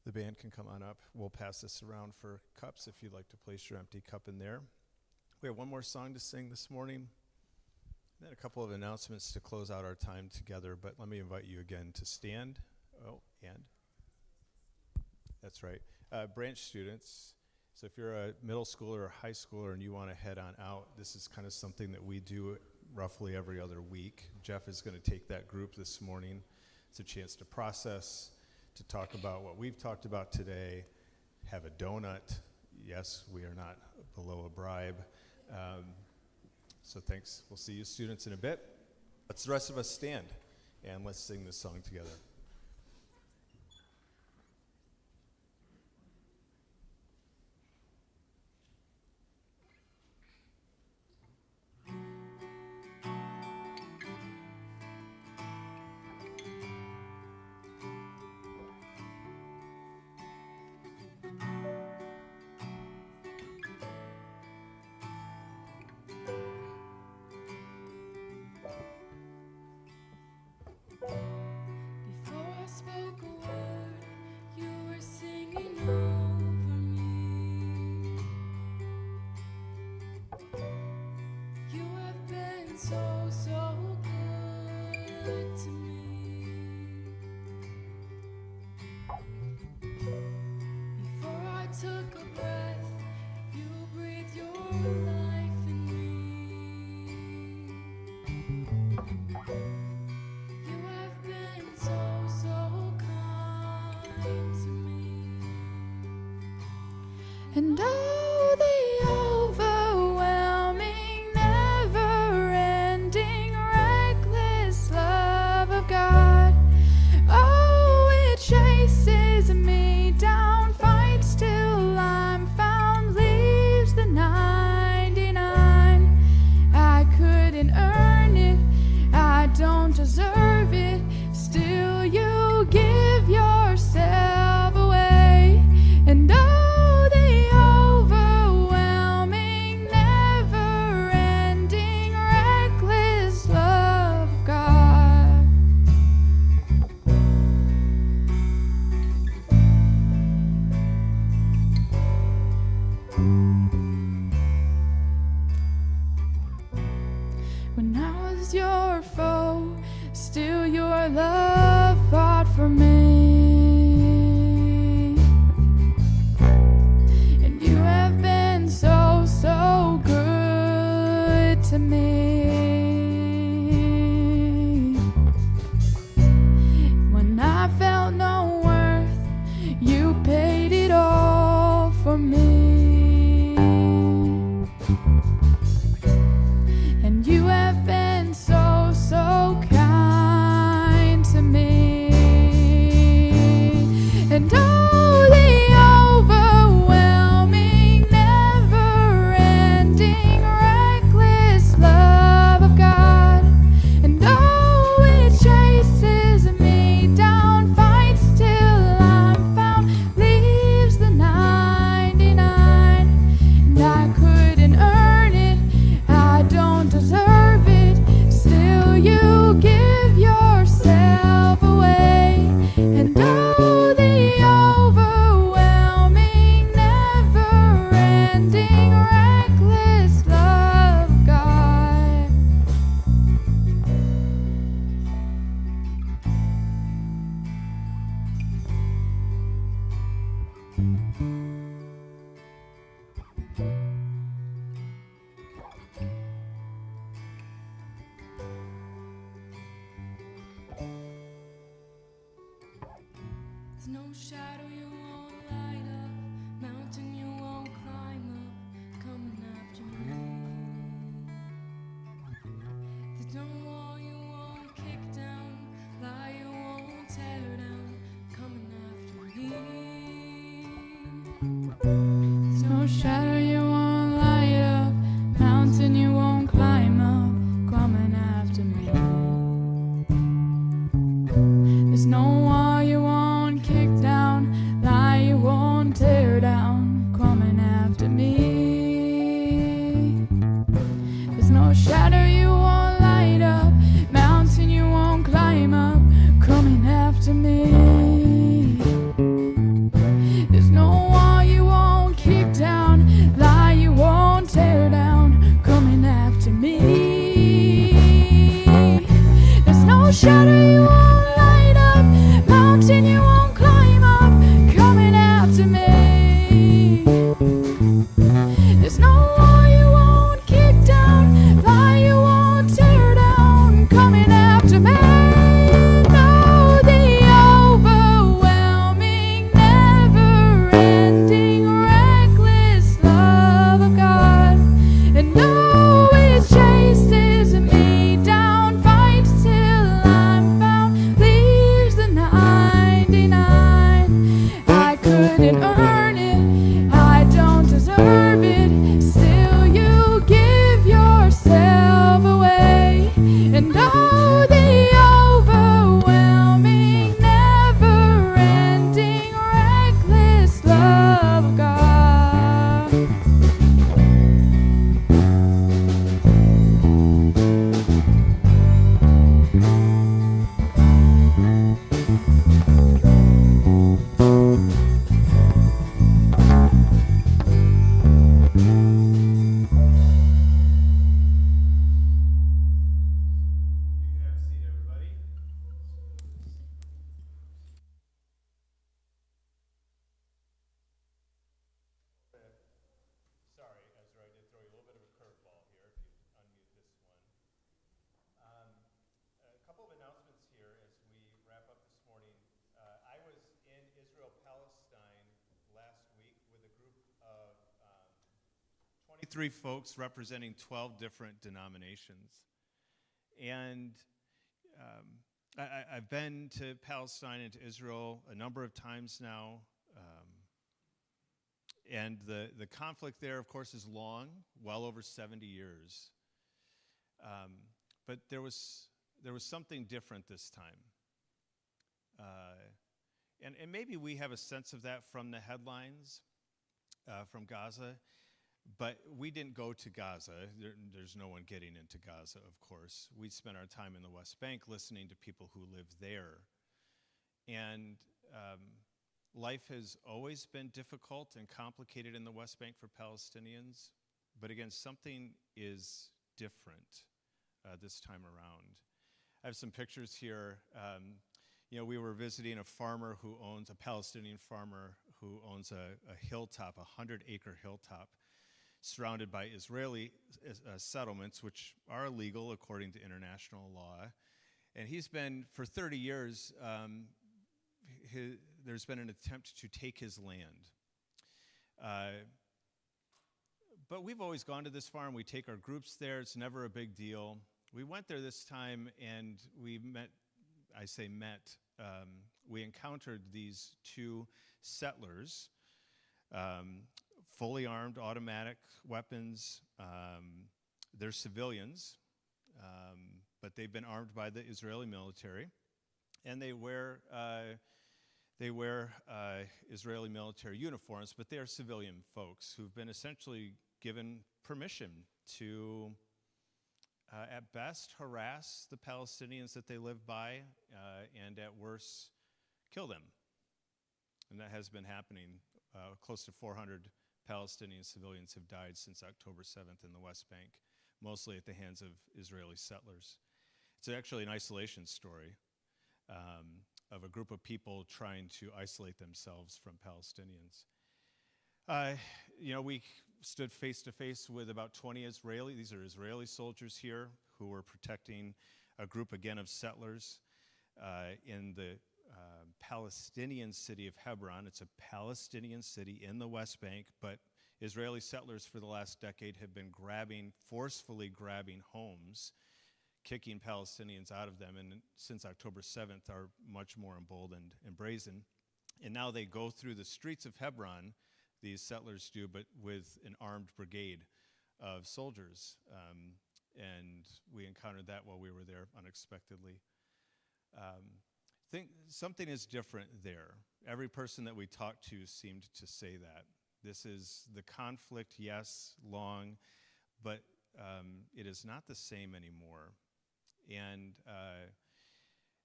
The band can come on up. We'll pass this around for cups if you'd like to place your empty cup in there. We have one more song to sing this morning. Then a couple of announcements to close out our time together, but let me invite you again to stand. Oh, and? That's right. Branch students, so if you're a middle schooler or high schooler and you want to head on out, this is kind of something that we do roughly every other week. Jeff is going to take that group this morning. It's a chance to process, to talk about what we've talked about today, have a donut. Yes, we are not below a bribe. So thanks. We'll see you students in a bit. Let's the rest of us stand and let's sing this song together. Before I spoke a word, you were singing over me. You have been so, so good to me. Before I took a breath, you breathed your life in me. You have been so, so kind to me. And oh, the overwhelming, never-ending, reckless love of God. Oh, it chases me down, fights till I'm found, leaves the 99. I couldn't earn it, I don't deserve it, still you give yourself away. And oh, the overwhelming, never-ending, reckless love of God. When I was your foe, still your love fought for me. And you have been so, so good to me. When I felt no worth, you paid it all for me. And you have been so, so kind to me. And oh, the overwhelming, never-ending, reckless love Shadow you won't light up, mountain you won't climb up, coming after me. There's no wall you won't kick down, lie you won't tear down, coming after me. No, the overwhelming, never-ending, reckless love of God. And no, it chases me down, fights till I'm found, leaves the 99. I couldn't earn it, I don't deserve it, still you give yourself away. And oh, the overwhelming, never-ending, reckless love of God. You can have a seat, everybody. Sorry, Ezra, I did throw you a little bit of a curveball here if you unmute this one. Um, a couple of announcements here as we wrap up this morning. I was in Israel, Palestine last week with a group of 23 folks representing 12 different denominations. And I've been to Palestine and to Israel a number of times now. And the conflict there, of course, is long, well over 70 years. But there was something different this time. And maybe we have a sense of that from the headlines from Gaza. But we didn't go to Gaza. There's no one getting into Gaza, of course. We spent our time in the West Bank listening to people who live there. And life has always been difficult and complicated in the West Bank for Palestinians. But again, something is different this time around. I have some pictures here. We were visiting a farmer who owns, a Palestinian farmer who owns a hilltop, a 100-acre hilltop, surrounded by Israeli settlements, which are illegal according to international law. And he's been, for 30 years, there's been an attempt to take his land. But we've always gone to this farm. We take our groups there. It's never a big deal. We went there this time, and we we encountered these two settlers, fully armed, automatic weapons. They're civilians, but they've been armed by the Israeli military, and they wear Israeli military uniforms, but they are civilian folks who've been essentially given permission to, at best, harass the Palestinians that they live by, and at worst, kill them. And that has been happening. Close to 400 Palestinian civilians have died since October 7th in the West Bank, mostly at the hands of Israeli settlers. It's actually an isolation story of a group of people trying to isolate themselves from Palestinians. We stood face to face with about 20 these are Israeli soldiers here who were protecting a group again of settlers in the Palestinian city of Hebron. It's a Palestinian city in the West Bank, but Israeli settlers for the last decade have been forcefully grabbing homes, kicking Palestinians out of them, and since October 7th are much more emboldened and brazen. And now they go through the streets of Hebron, these settlers do, but with an armed brigade of soldiers. And we encountered that while we were there unexpectedly. Something is different there. Every person that we talked to seemed to say that. This is the conflict, yes, long, but it is not the same anymore. And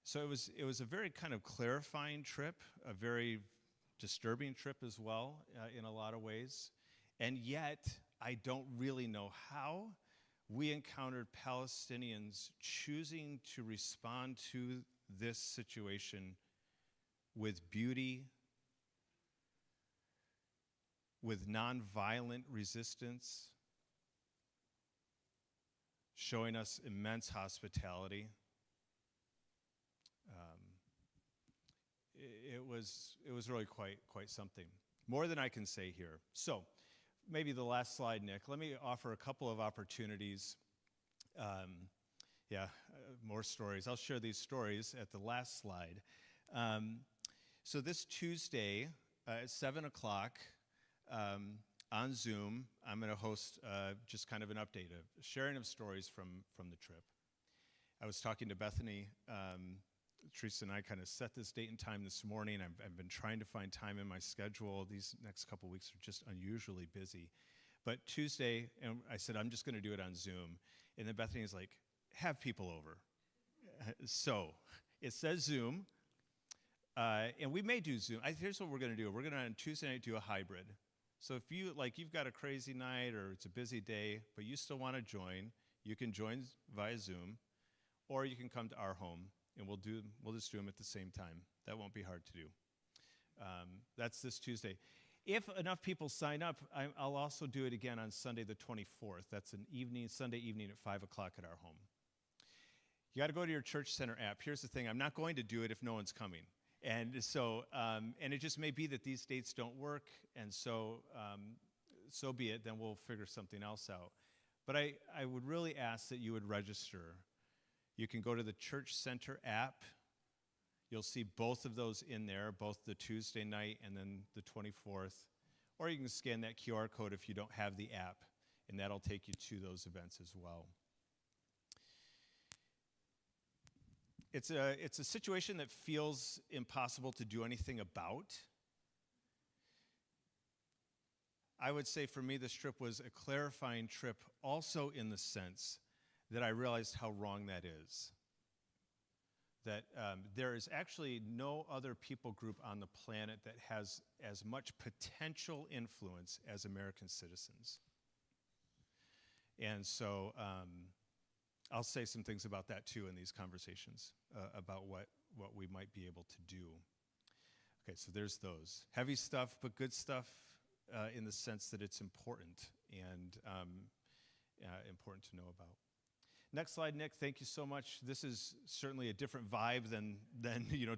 so it was a very kind of clarifying trip, a very disturbing trip as well in a lot of ways. And yet, I don't really know how we encountered Palestinians choosing to respond to this situation with beauty, with nonviolent resistance, showing us immense hospitality. It was really quite something. More than I can say here. So, maybe the last slide, Nick. Let me offer a couple of opportunities. More stories. I'll share these stories at the last slide. So this Tuesday at 7 o'clock on Zoom, I'm going to host just kind of an update, a sharing of stories from the trip. I was talking to Bethany. Teresa and I kind of set this date and time this morning. I've been trying to find time in my schedule. These next couple weeks are just unusually busy. But Tuesday, and I said, I'm just going to do it on Zoom. And then Bethany is like, have people over. So it says Zoom, and we may do Zoom. Here's what we're going to do. We're going to, on Tuesday night, do a hybrid. So if you've got a crazy night or it's a busy day, but you still want to join, you can join via Zoom, or you can come to our home. And we'll just do them at the same time. That won't be hard to do. That's this Tuesday. If enough people sign up, I'll also do it again on Sunday the 24th. That's an Sunday evening at 5 o'clock at our home. You got to go to your Church Center app. Here's the thing. I'm not going to do it if no one's coming. And so, and it just may be that these dates don't work, and so be it. Then we'll figure something else out. But I would really ask that you would register. You can go to the Church Center app. You'll see both of those in there, both the Tuesday night and then the 24th. Or you can scan that QR code if you don't have the app, and that'll take you to those events as well. It's a situation that feels impossible to do anything about. I would say for me, this trip was a clarifying trip also in the sense that I realized how wrong that is. That there is actually no other people group on the planet that has as much potential influence as American citizens. And so I'll say some things about that too in these conversations, about what we might be able to do. Okay, so there's those. Heavy stuff, but good stuff in the sense that it's important and important to know about. Next slide, Nick. Thank you so much. This is certainly a different vibe than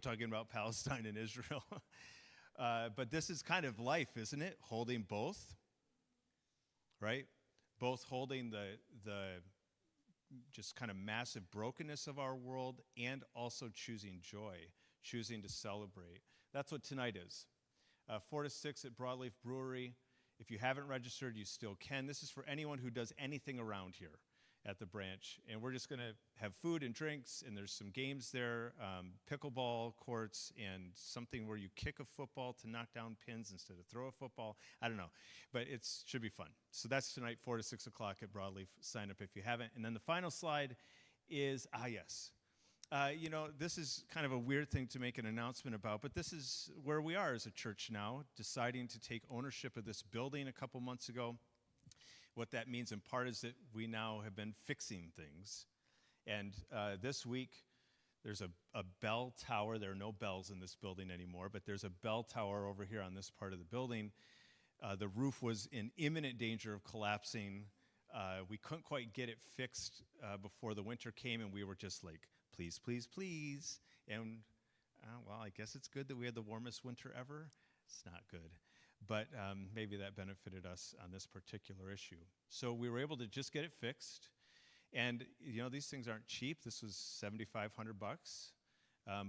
talking about Palestine and Israel. But this is kind of life, isn't it? Holding both, right? Both holding the just kind of massive brokenness of our world and also choosing joy, choosing to celebrate. That's what tonight is. 4 to 6 at Broadleaf Brewery. If you haven't registered, you still can. This is for anyone who does anything around here at the branch. And we're just going to have food and drinks, and there's some games there, pickleball courts, and something where you kick a football to knock down pins instead of throw a football. I don't know, but it should be fun. So that's tonight, 4 to 6 o'clock at Broadleaf. Sign up if you haven't. And then the final slide is, yes. This is kind of a weird thing to make an announcement about, but this is where we are as a church now, deciding to take ownership of this building a couple months ago. What that means in part is that we now have been fixing things. And this week, there's a bell tower. There are no bells in this building anymore, but there's a bell tower over here on this part of the building. The roof was in imminent danger of collapsing. We couldn't quite get it fixed before the winter came, and we were just like, please, please, please. And, I guess it's good that we had the warmest winter ever. It's not good. But maybe that benefited us on this particular issue. So we were able to just get it fixed. And, these things aren't cheap. This was $7,500,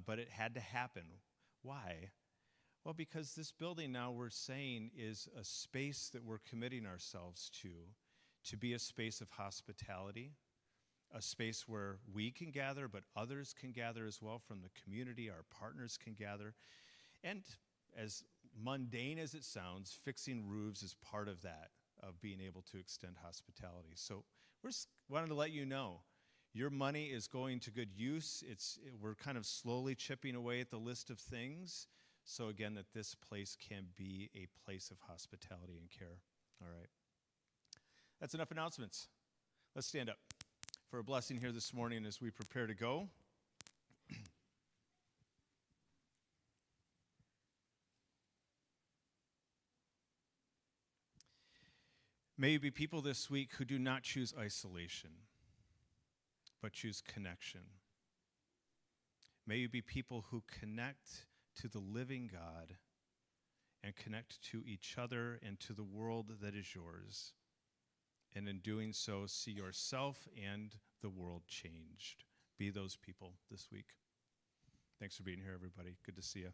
but it had to happen. Why? Well, because this building now we're saying is a space that we're committing ourselves to be a space of hospitality, a space where we can gather, but others can gather as well from the community. Our partners can gather. And as mundane as it sounds, fixing roofs is part of that, of being able to extend hospitality. So we're just wanted to let you know, your money is going to good use. We're kind of slowly chipping away at the list of things, so again, that this place can be a place of hospitality and care. All right. That's enough announcements. Let's stand up for a blessing here this morning as we prepare to go. May you be people this week who do not choose isolation, but choose connection. May you be people who connect to the living God and connect to each other and to the world that is yours. And in doing so, see yourself and the world changed. Be those people this week. Thanks for being here, everybody. Good to see you.